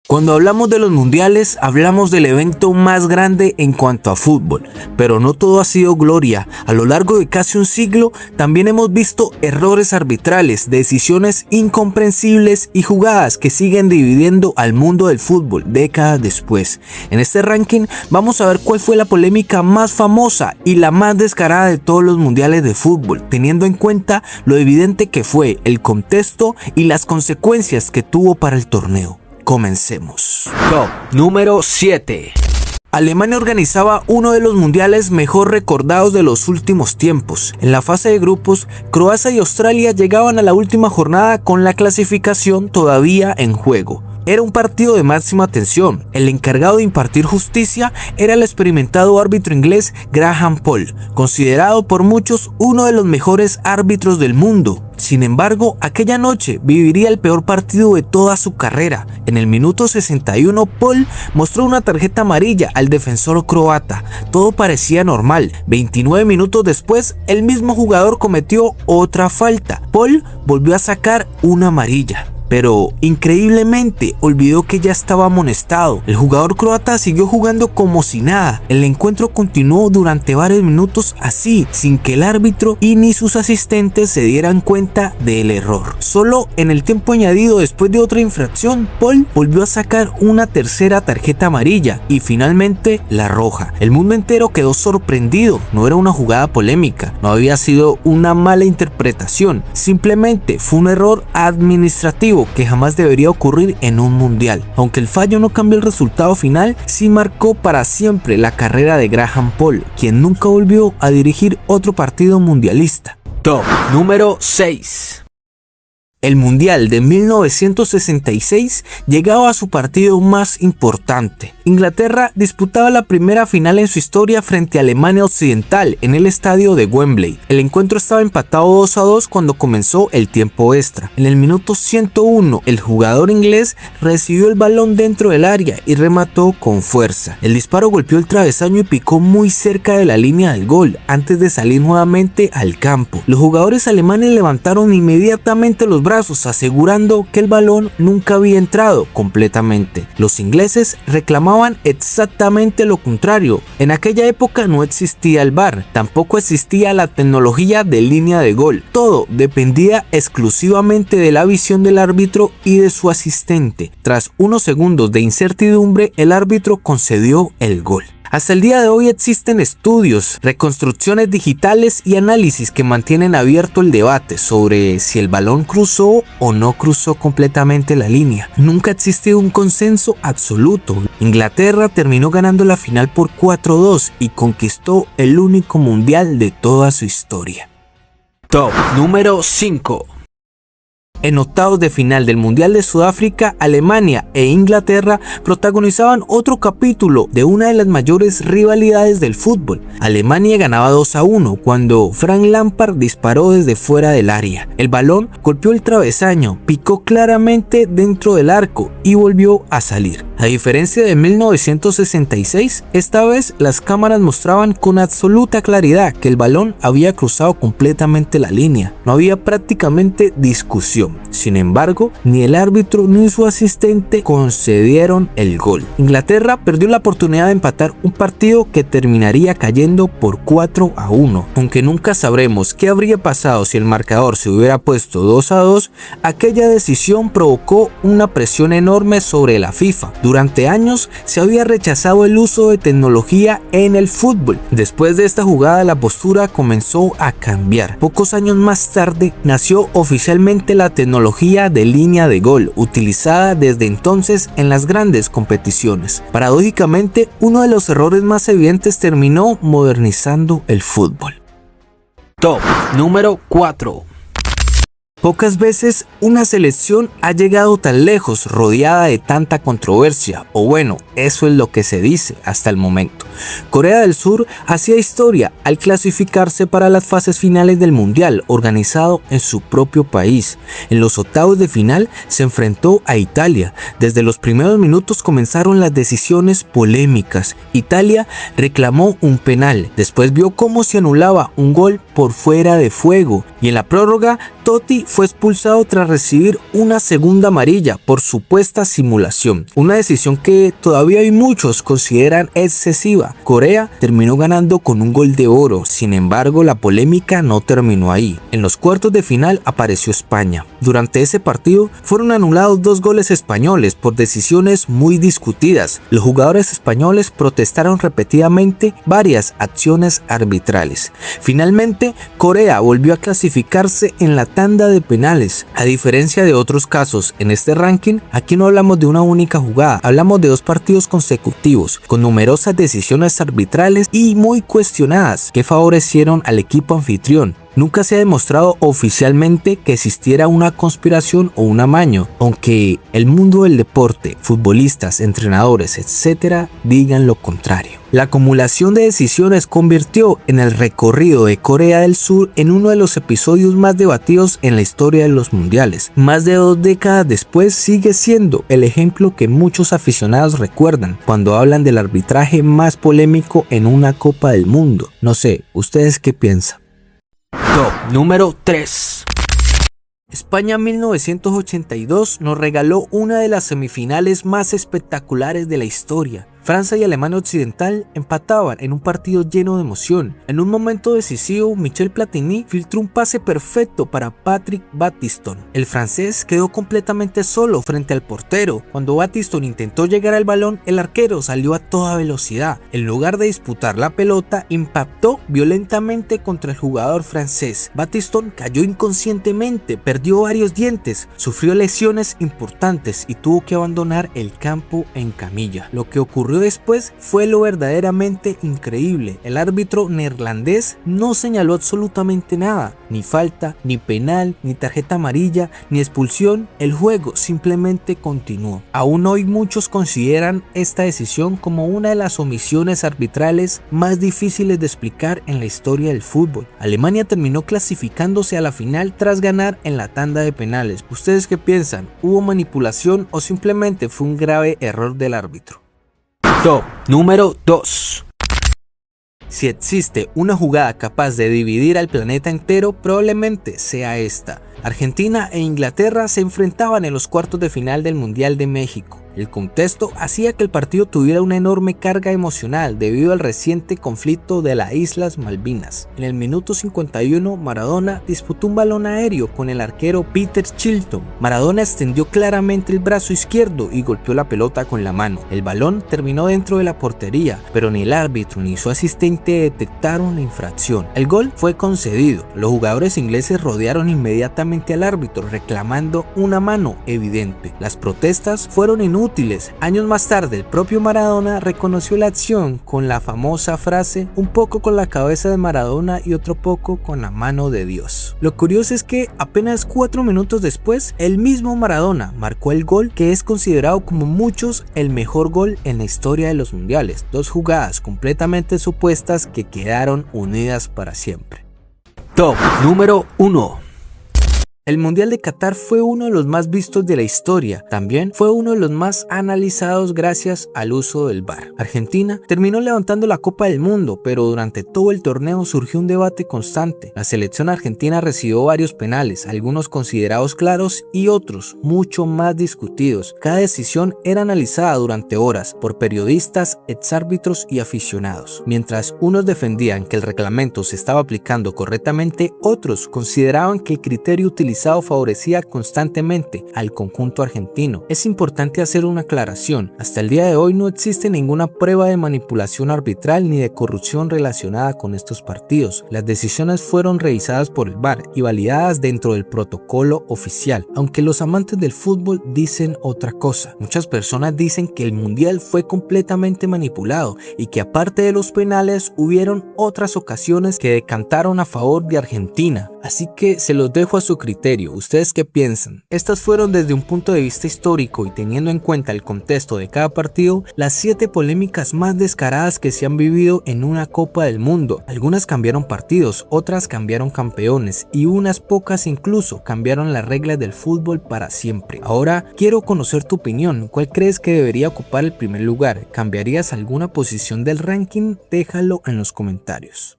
Cuando hablamos de los mundiales, hablamos del evento más grande en cuanto a fútbol, pero no todo ha sido gloria. A lo largo de casi un siglo, también hemos visto errores arbitrales, decisiones incomprensibles y jugadas que siguen dividiendo al mundo del fútbol décadas después. En este ranking vamos a ver cuál fue la polémica más famosa y la más descarada de todos los mundiales de fútbol, teniendo en cuenta lo evidente que fue el contexto y las consecuencias que tuvo para el torneo. Comencemos. Top número 7. Alemania organizaba uno de los mundiales mejor recordados de los últimos tiempos. En la fase de grupos, Croacia y Australia llegaban a la última jornada con la clasificación todavía en juego. Era un partido de máxima tensión. El encargado de impartir justicia era el experimentado árbitro inglés Graham Poll, considerado por muchos uno de los mejores árbitros del mundo. Sin embargo, aquella noche viviría el peor partido de toda su carrera. En el minuto 61, Poll mostró una tarjeta amarilla al defensor croata. Todo parecía normal. 29 minutos después, el mismo jugador cometió otra falta. Poll volvió a sacar una amarilla, pero increíblemente olvidó que ya estaba amonestado. El jugador croata siguió jugando como si nada. El encuentro continuó durante varios minutos así, sin que el árbitro y ni sus asistentes se dieran cuenta del error. Solo en el tiempo añadido, después de otra infracción, Poll volvió a sacar una tercera tarjeta amarilla y finalmente la roja. El mundo entero quedó sorprendido. No era una jugada polémica, no había sido una mala interpretación, simplemente fue un error administrativo que jamás debería ocurrir en un mundial. Aunque el fallo no cambió el resultado final, sí marcó para siempre la carrera de Graham Poll, quien nunca volvió a dirigir otro partido mundialista. Top número 6. El Mundial de 1966 llegaba a su partido más importante. Inglaterra disputaba la primera final en su historia frente a Alemania Occidental en el estadio de Wembley. El encuentro estaba empatado 2-2 cuando comenzó el tiempo extra. En el minuto 101, el jugador inglés recibió el balón dentro del área y remató con fuerza. El disparo golpeó el travesaño y picó muy cerca de la línea del gol antes de salir nuevamente al campo. Los jugadores alemanes levantaron inmediatamente los brazos, asegurando que el balón nunca había entrado completamente. Los ingleses reclamaban exactamente lo contrario. En aquella época no existía el VAR, tampoco existía la tecnología de línea de gol. Todo dependía exclusivamente de la visión del árbitro y de su asistente. Tras unos segundos de incertidumbre, el árbitro concedió el gol. Hasta el día de hoy existen estudios, reconstrucciones digitales y análisis que mantienen abierto el debate sobre si el balón cruzó o no cruzó completamente la línea. Nunca existe un consenso absoluto. Inglaterra terminó ganando la final por 4-2 y conquistó el único mundial de toda su historia. Top número 5. En octavos de final del Mundial de Sudáfrica, Alemania e Inglaterra protagonizaban otro capítulo de una de las mayores rivalidades del fútbol. Alemania ganaba 2-1 cuando Frank Lampard disparó desde fuera del área. El balón golpeó el travesaño, picó claramente dentro del arco y volvió a salir. A diferencia de 1966, esta vez las cámaras mostraban con absoluta claridad que el balón había cruzado completamente la línea. No había prácticamente discusión. Sin embargo, ni el árbitro ni su asistente concedieron el gol. Inglaterra perdió la oportunidad de empatar un partido que terminaría cayendo por 4-1. Aunque nunca sabremos qué habría pasado si el marcador se hubiera puesto 2-2, aquella decisión provocó una presión enorme sobre la FIFA. Durante años se había rechazado el uso de tecnología en el fútbol. Después de esta jugada, la postura comenzó a cambiar. Pocos años más tarde nació oficialmente la tecnología de línea de gol, utilizada desde entonces en las grandes competiciones. Paradójicamente, uno de los errores más evidentes terminó modernizando el fútbol. Top número 4. Pocas veces una selección ha llegado tan lejos rodeada de tanta controversia, o bueno, eso es lo que se dice hasta el momento. Corea del Sur hacía historia al clasificarse para las fases finales del Mundial organizado en su propio país. En los octavos de final se enfrentó a Italia. Desde los primeros minutos comenzaron las decisiones polémicas. Italia reclamó un penal, después vio cómo se anulaba un gol por fuera de fuego y en la prórroga Totti fue expulsado tras recibir una segunda amarilla por supuesta simulación, una decisión que todavía hay muchos consideran excesiva. Corea terminó ganando con un gol de oro, sin embargo la polémica no terminó ahí. En los cuartos de final apareció España. Durante ese partido fueron anulados 2 goles españoles por decisiones muy discutidas. Los jugadores españoles protestaron repetidamente varias acciones arbitrales. Finalmente, Corea volvió a clasificarse en la tanda de penales. A diferencia de otros casos en este ranking, aquí no hablamos de una única jugada, hablamos de 2 partidos consecutivos, con numerosas decisiones arbitrales y muy cuestionadas que favorecieron al equipo anfitrión. Nunca se ha demostrado oficialmente que existiera una conspiración o un amaño, aunque el mundo del deporte, futbolistas, entrenadores, etc. digan lo contrario. La acumulación de decisiones convirtió en el recorrido de Corea del Sur en uno de los episodios más debatidos en la historia de los mundiales. Más de 2 décadas después sigue siendo el ejemplo que muchos aficionados recuerdan cuando hablan del arbitraje más polémico en una Copa del Mundo. No sé, ¿ustedes qué piensan? Top número 3. España 1982 nos regaló una de las semifinales más espectaculares de la historia. Francia y Alemania Occidental empataban en un partido lleno de emoción. En un momento decisivo, Michel Platini filtró un pase perfecto para Patrick Battiston. El francés quedó completamente solo frente al portero. Cuando Battiston intentó llegar al balón, el arquero salió a toda velocidad. En lugar de disputar la pelota, impactó violentamente contra el jugador francés. Battiston cayó inconscientemente, perdió varios dientes, sufrió lesiones importantes y tuvo que abandonar el campo en camilla. Lo que ocurrió después fue lo verdaderamente increíble. El árbitro neerlandés no señaló absolutamente nada, ni falta, ni penal, ni tarjeta amarilla, ni expulsión. El juego simplemente continuó. Aún hoy muchos consideran esta decisión como una de las omisiones arbitrales más difíciles de explicar en la historia del fútbol. Alemania terminó clasificándose a la final tras ganar en la tanda de penales. ¿Ustedes qué piensan? ¿Hubo manipulación o simplemente fue un grave error del árbitro? Top número 2. Si existe una jugada capaz de dividir al planeta entero, probablemente sea esta. Argentina e Inglaterra se enfrentaban en los cuartos de final del Mundial de México. El contexto hacía que el partido tuviera una enorme carga emocional debido al reciente conflicto de las Islas Malvinas. En el minuto 51, Maradona disputó un balón aéreo con el arquero Peter Shilton. Maradona extendió claramente el brazo izquierdo y golpeó la pelota con la mano. El balón terminó dentro de la portería, pero ni el árbitro ni su asistente detectaron la infracción. El gol fue concedido. Los jugadores ingleses rodearon inmediatamente al árbitro reclamando una mano evidente. Las protestas fueron inútiles. Años más tarde, el propio Maradona reconoció la acción con la famosa frase: un poco con la cabeza de Maradona y otro poco con la mano de Dios. Lo curioso es que apenas 4 minutos después, el mismo Maradona marcó el gol que es considerado como muchos el mejor gol en la historia de los mundiales. 2 jugadas completamente supuestas que quedaron unidas para siempre. Top número 1. El Mundial de Qatar fue uno de los más vistos de la historia, también fue uno de los más analizados gracias al uso del VAR. Argentina terminó levantando la Copa del Mundo, pero durante todo el torneo surgió un debate constante. La selección argentina recibió varios penales, algunos considerados claros y otros mucho más discutidos. Cada decisión era analizada durante horas por periodistas, exárbitros y aficionados. Mientras unos defendían que el reglamento se estaba aplicando correctamente, otros consideraban que el criterio utilizado favorecía constantemente al conjunto argentino. Es importante hacer una aclaración: hasta el día de hoy no existe ninguna prueba de manipulación arbitral ni de corrupción relacionada con estos partidos. Las decisiones fueron revisadas por el VAR y validadas dentro del protocolo oficial, aunque los amantes del fútbol dicen otra cosa. Muchas personas dicen que el mundial fue completamente manipulado y que aparte de los penales hubieron otras ocasiones que decantaron a favor de Argentina. Así que se los dejo a su criterio. ¿Ustedes qué piensan? Estas fueron, desde un punto de vista histórico y teniendo en cuenta el contexto de cada partido, las 7 polémicas más descaradas que se han vivido en una Copa del Mundo. Algunas cambiaron partidos, otras cambiaron campeones y unas pocas incluso cambiaron las reglas del fútbol para siempre. Ahora quiero conocer tu opinión. ¿Cuál crees que debería ocupar el primer lugar? ¿Cambiarías alguna posición del ranking? Déjalo en los comentarios.